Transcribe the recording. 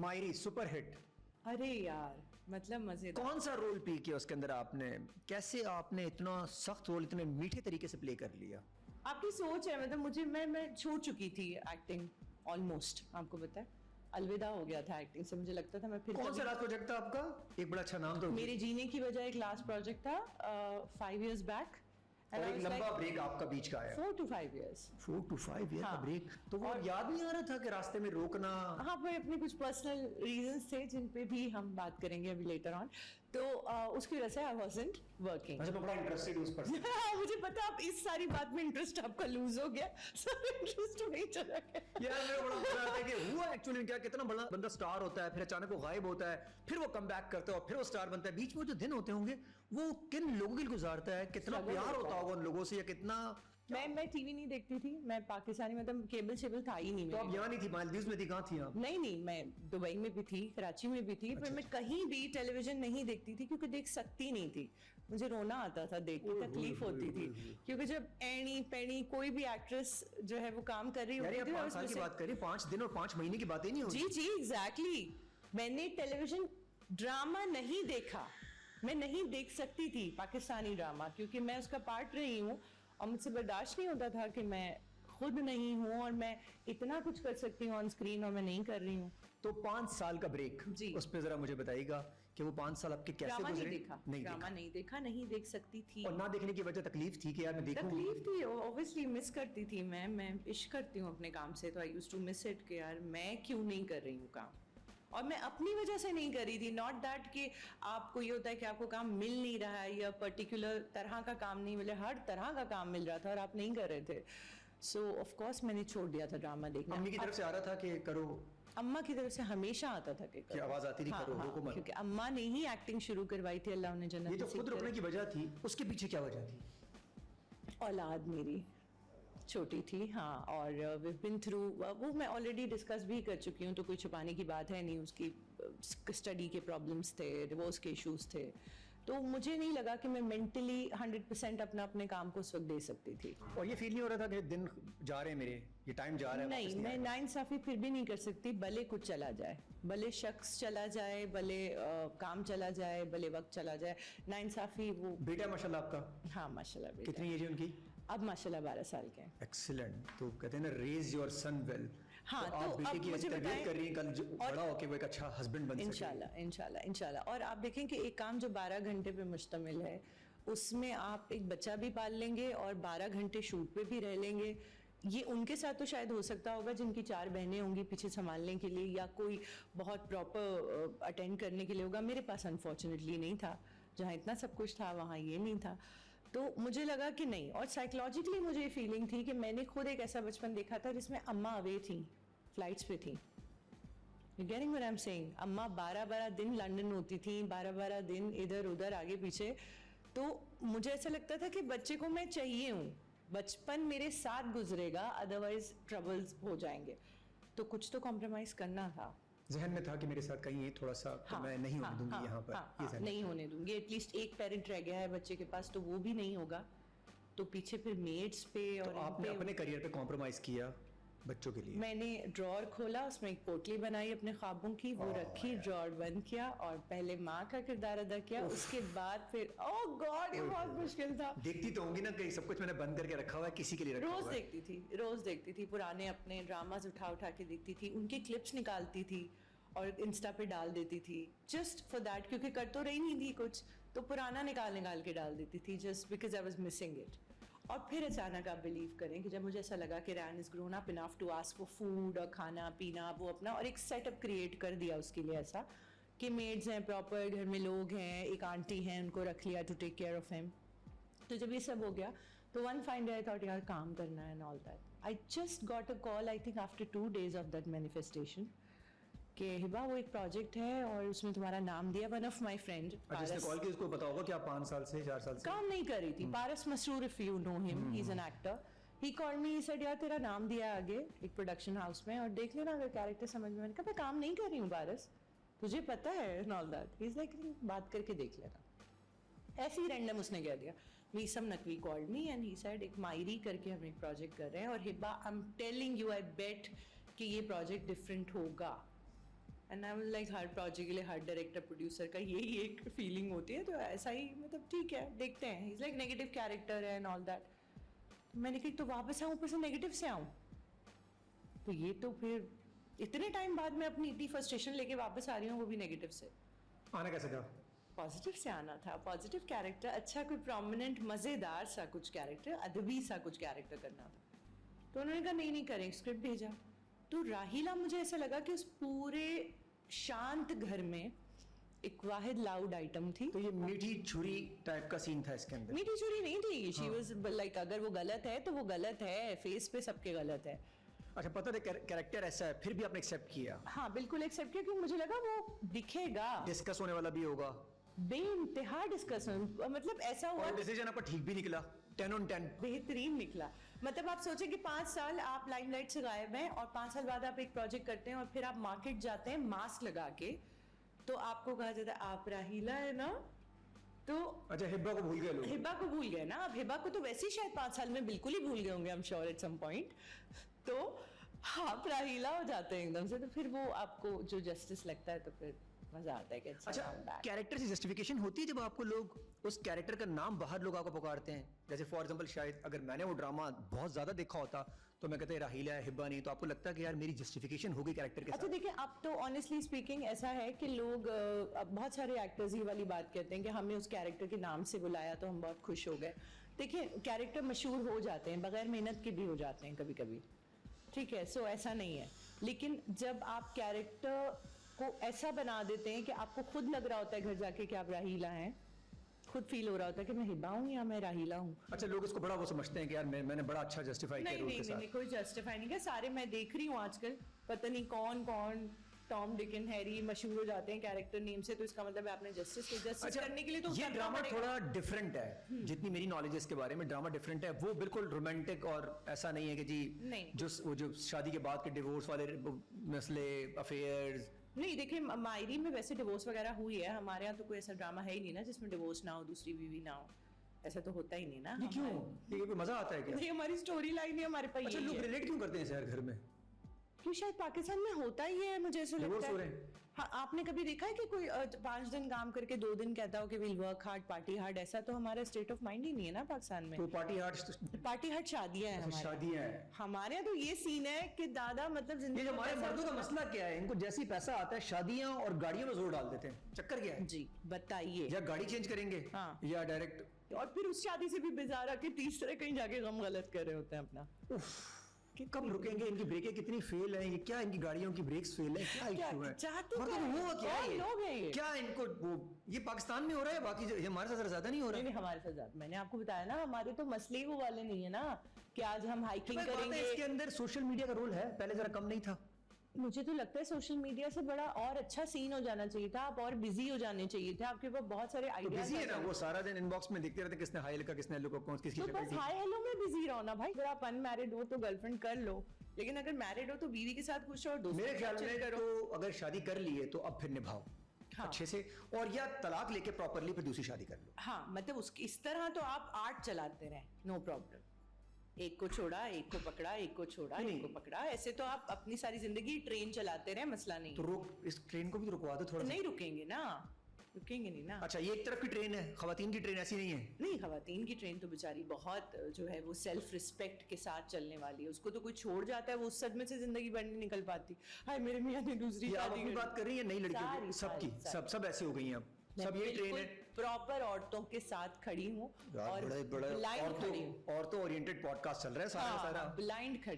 मायरी super hit. अरे यार मतलब मजेदार। कौन सा रोल प्ले किया उसके अंदर आपने? कैसे आपने इतना सख्त रोल इतने मीठे तरीके से प्ले कर लिया? आपकी सोच है, मतलब मुझे मैं छोड़ चुकी थी एक्टिंग ऑलमोस्ट, आपको पता है अलविदा हो गया था एक्टिंग से। मुझे लगता था मैं फिर कौन सा लास्ट प्रोजेक्ट था आपका? एक बड़ा अच्छा नाम दो। मेरे जीने की वजह एक लास्ट प्रोजेक्ट था 5 years बैक। और एक लंबा ब्रेक आपका बीच का आया। 4 to 5 years। 4 to 5 ईयर का हाँ। ब्रेक। तो वो याद नहीं आ रहा था कि रास्ते में रोकना? हाँ, पर अपने कुछ पर्सनल रीजंस थे जिन पे भी हम बात करेंगे अभी लेटर ऑन। तो उसकी वजह से आई वाज़न्ट वर्किंग। अच्छा, मैं बड़ा इंटरेस्टेड हूं उस पर। मुझे पता, आप इस सारी बात में इंटरेस्ट आपका लूज हो गया, सब इंटरेस्ट नहीं चला गया। यार मेरा बड़ा मजा आता है कि हुआ एक्चुअली क्या, कितना बड़ा बंदा स्टार होता है, फिर अचानक वो गायब होता है, फिर वो कम बैक करता है और फिर वो स्टार बनता है। बीच में जो दिन होते होंगे वो किन लोगों के लिए गुजारता है, कितना प्यार होता होगा उन लोगों से, या कितना। मैं टीवी नहीं देखती थी, मैं पाकिस्तानी, मतलब केबल शेबल था ही नहीं। तो आप यहाँ नहीं थी, मालदीव्स में थी, कहाँ थी आप? नहीं, मैं दुबई में भी थी, कराची में भी थी, पर मैं कहीं भी टेलीविजन नहीं देखती थी क्योंकि देख सकती नहीं थी। मुझे रोना आता था, देख के तकलीफ होती थी, क्योंकि जब एनी पेनी कोई भी एक्ट्रेस जो है वो काम कर रही होती थी। 5 साल की बात करें, 5 दिन और 5 महीने की बातें नहीं होती। जी एग्जैक्टली। मैंने टेलीविजन ड्रामा नहीं देखा, मैं नहीं देख सकती थी पाकिस्तानी ड्रामा, क्योंकि मैं उसका पार्ट रही हूँ और मुझसे बर्दाश्त नहीं होता था कि मैं खुद नहीं हूँ और मैं इतना कुछ कर सकती हूँ ऑन स्क्रीन और मैं नहीं कर रही हूँ। तो 5 साल का ब्रेक, जी, उस पे जरा मुझे बताइएगा कि वो 5 साल आपके कैसे गुजरे? ड्रामा नहीं देखा, नहीं देख सकती थी। और ना देखने की वजह तकलीफ थी कि यार मैं देखूं? तकलीफ थी, ऑब्वियसली मिस करती थी। मैं इश्क करती हूँ अपने काम से, तो I used to miss it कि यार मैं क्यों नहीं कर रही हूँ काम, और मैं अपनी वजह से नहीं करी थी। नॉट दैट कि आपको ये होता है कि आपको काम मिल नहीं रहा है या पर्टिकुलर तरह का काम नहीं मिल रहा, हर तरह का काम मिल रहा था और आप नहीं कर रहे थे। सो ऑफ कोर्स मैंने छोड़ दिया था ड्रामा देखना। अम्मी की तरफ से आ रहा था कि करो? अम्मा की तरफ से हमेशा आता था कि आवाज आती थी, करो, रोको मत। क्योंकि अम्मा ने ही एक्टिंग शुरू करवाई थी, अल्लाह उन्हें जन्नत ये तो खुद रुकने की वजह थी, उसके पीछे क्या वजह थी? औलाद मेरी छोटी थी, हाँ, और वी बिन थ्रू, वो मैं ऑलरेडी डिस्कस भी कर चुकी हूँ, तो कोई छुपाने की बात है नहीं। उसकी स्टडी के प्रॉब्लम्स थे, डिवोर्स के इश्यूज थे, तो मुझे नहीं लगा कि मैं मेंटली 100% अपने काम को उस वक्त दे सकती थी। और ये फील नहीं हो रहा था कि दिन जा रहे हैं मेरे, ये टाइम जा रहा है? नहीं, मैं नाइंसाफी फिर भी नहीं कर सकती, भले कुछ चला जाए, भले शख्स चला जाए, भले काम चला जाए, भले वक्त चला जाए, नाइंसाफी वो। बेटा माशाल्लाह आपका? हाँ माशाल्लाह बेटा। कितनी एज है उनकी? अब माशाल्लाह 12 साल के। एक्सीलेंट। तो कहते हैं ना, रेज योर सन वेल। हाँ, तो आप बेटे की तरबियत कर रही हैं, कल बड़ा होके वो एक अच्छा हस्बैंड बन सके इंशाल्लाह। और आप देखें कि एक काम जो 12 घंटे पे मुश्तमिल है, उसमें आप एक बच्चा भी पाल लेंगे और 12 घंटे शूट पे भी रह लेंगे। ये उनके साथ तो शायद हो सकता होगा जिनकी 4 बहनें होंगी पीछे संभालने के लिए, या कोई बहुत प्रॉपर अटेंड करने के लिए होगा। मेरे पास अनफॉर्चुनेटली नहीं था, जहाँ इतना सब कुछ था वहाँ ये नहीं था। तो मुझे लगा कि नहीं, और साइकोलॉजिकली मुझे ये फीलिंग थी कि मैंने खुद एक ऐसा बचपन देखा था जिसमें अम्मा अवे थी, फ्लाइट्स पे थी। You getting what I'm saying? अम्मा 12-12 दिन लंदन होती थी, 12-12 दिन इधर उधर आगे पीछे। तो मुझे ऐसा लगता था कि बच्चे को मैं चाहिए हूँ, बचपन मेरे साथ गुजरेगा, अदरवाइज ट्रबल्स हो जाएंगे। तो कुछ तो कॉम्प्रोमाइज करना था। जहन में था कि मेरे साथ कहीं थोड़ा सा तो मैं नहीं होने दूंगी यहाँ पर। नहीं होने दूंगी, एटलीस्ट एक पेरेंट रह गया है बच्चे के पास, तो वो भी नहीं होगा, तो पीछे फिर मेड्स पे। और आपने अपने करियर पे कॉम्प्रोमाइज किया बच्चों के लिए? मैंने ड्रॉर खोला, उसमें एक पोटली बनाई अपने ख्वाबों की, वो रखी, ड्रॉर बंद किया और पहले माँ का किरदार अदा किया। उसके बाद फिर ओह गॉड, ये बहुत मुश्किल था। देखती तो होंगी ना कि सब कुछ मैंने बंद करके रखा हुआ है, किसी के लिए रखा हुआ है? रोज देखती थी पुराने अपने ड्रामाज उठा के देखती थी, उनके क्लिप्स निकालती थी और इंस्टा पे डाल देती थी, जस्ट फॉर दैट, क्योंकि कर तो रही नहीं थी कुछ, तो पुराना निकाल के डाल देती थी, just because I was missing it. और फिर अचानक आप बिलीव करें कि जब मुझे ऐसा लगा कि Rain is grown up enough to ask for food और खाना पीना, वो अपना और एक सेटअप क्रिएट कर दिया उसके लिए, ऐसा कि मेड्स हैं, प्रॉपर घर में लोग हैं, एक आंटी हैं, उनको रख लिया to take care of him. तो जब ये सब हो गया तो one fine day I thought यार काम करना है and all that. I just got a call, I think after 2 days of that manifestation, कि हिबा वो एक प्रोजेक्ट है और उसमें तुम्हारा नाम दिया। वन ऑफ माय फ्रेंड जिसने कॉल किया उसको पता होगा कि आप 5 साल से 4 साल से काम नहीं कर रही थी, Paras Masroor, if you know him, he is an actor. He called me, he said यार तेरा नाम दिया आगे एक प्रोडक्शन हाउस में और देख लेना अगर कैरेक्टर समझ में। मैंने कहा मैं काम नहीं कर रही हूँ पारस, तुझे पता है and all that. He is like बात करके देख लेना। ऐसे ही रैंडम उसने कह दिया। Meesam Naqvi called me and he said एक मायरी करके हम एक प्रोजेक्ट कर रहे हैं और Hiba I am telling you, I bet कि ये प्रोजेक्ट डिफरेंट होगा। एंड आई वाज लाइक हर प्रोजेक्ट के लिए हर डायरेक्टर प्रोड्यूसर का यही एक फीलिंग होती है, तो ऐसा ही मतलब ठीक है देखते हैं, he is like negative character है एंड ऑल दैट। मैंने कहा तो वापस आऊँ ऊपर से नेगेटिव से आऊँ, तो ये तो फिर इतने टाइम बाद मैं अपनी इतनी फ्रस्ट्रेशन लेके वापस आ रही हूँ, वो भी नेगेटिव से। आना कैसे था? पॉजिटिव से आना था, पॉजिटिव कैरेक्टर, अच्छा कोई प्रोमिनेंट मजेदार सा कुछ कैरेक्टर, अदबी सा कुछ कैरेक्टर करना था। तो उन्होंने कहा नहीं करेंगे, स्क्रिप्ट भेजा। तो राहीला मुझे ऐसा लगा कि उस पूरे शांत घर में एक वाहिद लाउड आइटम थी। तो ये मीठी छुरी टाइप का सीन था इसके अंदर? मीठी छुरी नहीं थी, शी वाज लाइक अगर वो गलत है तो वो गलत है, फेस पे सबके गलत है। अच्छा, पता था कैरेक्टर ऐसा है, फिर भी आपने एक्सेप्ट किया? हाँ बिल्कुल एक्सेप्ट किया, क्योंकि मुझे लगा वो दिखेगा, डिस्कस होने वाला भी होगा, बेइंतहा डिस्कशन, मतलब ऐसा हुआ और डिसीजन आपका ठीक भी निकला, 10 on 10 बेहतरीन निकला। मतलब आप सोचें कि 5 साल आप लाइमलाइट से गायब हैं और 5 साल बाद आप एक प्रोजेक्ट करते हैं और फिर आप मार्केट जाते हैं मास्क लगा के, तो आपको कहा जाता है आप राहीला है ना, तो अच्छा हिब्बा को भूल गए लोग? हिब्बा को भूल गए ना, अब हिब्बा को तो वैसे ही शायद 5 साल में बिल्कुल ही भूल गए होंगे, I am sure at some point. तो आप राहीला हो जाते हैं एकदम से, तो फिर वो आपको जो जस्टिस लगता है तो फिर मजा आता है कि अच्छा, कैरेक्टर से जस्टिफिकेशन होती है जब आपको लोग उस कैरेक्टर का नाम बाहर लोग आपको पुकारते हैं? जैसे फॉर एग्जांपल शायद अगर मैंने वो ड्रामा बहुत ज्यादा देखा होता तो मैं कहता राहीला है, हिब्बा नहीं, तो आपको लगता है कि यार मेरी जस्टिफिकेशन होगी कैरेक्टर के साथ? अच्छा देखिए, अब तो ऑनेस्टली स्पीकिंग ऐसा है कि लोग अब बहुत सारे एक्टर्स ये वाली बात कहते हैं कि हमें उस कैरेक्टर के नाम से बुलाया तो हम बहुत खुश हो गए। देखिए कैरेक्टर मशहूर हो जाते हैं, बगैर मेहनत के भी हो जाते हैं कभी कभी, ठीक है, सो ऐसा नहीं है। लेकिन जब आप कैरेक्टर को ऐसा बना देते हैं कि आपको खुद लग रहा होता है घर जाके कि आप राहीला हैं, खुद फील हो रहा होता है कि मैं हिब्बा हूँ या मैं राहीला हूँ। अच्छा, लोग इसको बड़ा वो समझते हैं कि यार मैंने बड़ा अच्छा जस्टिफाई किया रोल के साथ। नहीं, कोई जस्टिफाई नहीं किया, सारे मैं देख रही हूँ आजकल पता नहीं कौन कौन टॉम डिक एंड हैरी मशहूर हो जाते हैं कैरेक्टर नेम से, तो इसका मतलब है आपने जस्टिस करने के लिए तो ये ड्रामा थोड़ा डिफरेंट है, जितनी मेरी नॉलेज है इसके बारे में, ड्रामा डिफरेंट है, वो बिल्कुल रोमांटिक और ऐसा नहीं है कि जी नहीं। जो शादी के बाद के डिवोर्स वाले मसले, अफेयर्स। नहीं देखिए, मायरी में वैसे डिवोर्स वगैरह हुई है, हमारे यहाँ तो कोई ऐसा ड्रामा है ही नहीं ना जिसमें डिवोर्स ना हो, दूसरी बीवी ना हो, ऐसा तो होता ही नहीं ना। ये क्यों? ये मजा आता है क्या? नहीं, हमारी स्टोरी लाइन ही हमारे पास। अच्छा, लोग रिलेट क्यों करते हैं शहर घर में? क्यों, शायद पाकिस्तान में होता ही है, मुझे ऐसा लगता है। हाँ, आपने कभी देखा है कि कोई 5 दिन काम करके 2 दिन कहता हो कि will work hard party hard? ऐसा तो हमारा स्टेट ऑफ माइंड ही नहीं है ना पाकिस्तान में। तो पार्टी हार्ड शादियां हैं शादियां हैं हमारे यहाँ। तो ये सीन है कि दादा मतलब जिंदगी, हमारे मर्दों का मसला क्या है, इनको जैसी पैसा आता है शादियां और गाड़ियों में जोर डाल देते हैं। चक्कर क्या है जी बताइए? या गाड़ी चेंज करेंगे, हाँ, या डायरेक्ट, और फिर उस शादी से भी बेजारा के तीसरे कहीं जाके गम गलत कर रहे होते हैं अपना। कब रुकेंगे, इनकी ब्रेकें कितनी फेल है, ये क्या इनकी गाड़ियों की ब्रेक्स फेल है, क्या इशू है? मतलब वो क्या है, लोग हैं ये, क्या इनको वो ये पाकिस्तान में हो रहा है, बाकी हमारे साथ ज्यादा नहीं हो रहा है? नहीं, हमारे साथ ज्यादा। मैंने आपको बताया ना, हमारे तो मसले ही वो वाले नहीं है ना कि आज हम हाइकिंग करेंगे। इसके अंदर सोशल मीडिया का रोल है, पहले जरा कम नहीं था। मुझे तो लगता है सोशल मीडिया से बड़ा और अच्छा सीन हो जाना चाहिए था, आप और बिजी हो जाने चाहिए थे, आपके पास बहुत सारे आइडियाज। बिजी है ना, वो सारा दिन इनबॉक्स में देखते रहते किसने हाई लिखा, किसने हेलो को, किसकी शक्ल थी। हाई हेलो में बिजी रहो ना भाई। अगर आप अनमैरिड हो तो गर्लफ्रेंड कर लो, लेकिन अगर मैरिड हो तो बीवी के साथ खुश रहो, दोस्तों मेरे ख्याल में तो अगर शादी कर ली है तो अब फिर निभाओ अच्छे से, और या तलाक लेके प्रॉपरली फिर दूसरी शादी कर लो। हाँ, मतलब उसकी इस तरह तो आप आर्ट चलाते रहे, नो प्रॉब्लम, एक को छोड़ा, एक को पकड़ा, एक को छोड़ा, एक को पकड़ा, ऐसे तो आप अपनी सारी जिंदगी ट्रेन चलाते रहे, मसला नहीं। तो रोक, इस ट्रेन को भी तो रुकवा दो थोड़ा। नहीं रुकेंगे ना, रुकेंगे नहीं ना। अच्छा, ये एक तरफ की ट्रेन है, खवातीन की ट्रेन ऐसी नहीं है? नहीं, खवातीन की ट्रेन तो बेचारी बहुत जो है वो सेल्फ रिस्पेक्ट के साथ चलने वाली है, उसको तो कोई छोड़ जाता है वो उस सदमे से जिंदगी भर नहीं निकल पाती। हाय मेरे मियां ने दूसरी शादी की बात कर रही है, नई लड़कियों की, सबकी सब ऐसे हो गई हैं अब, सब ये ट्रेन है। प्रॉपर औरतों के साथ खड़ी हूँ और बड़े ब्लाइंड खड़ी हूँ, औरतों ओरिएंटेड पॉडकास्ट चल रहा है सारा ब्लाइंड खड़ी।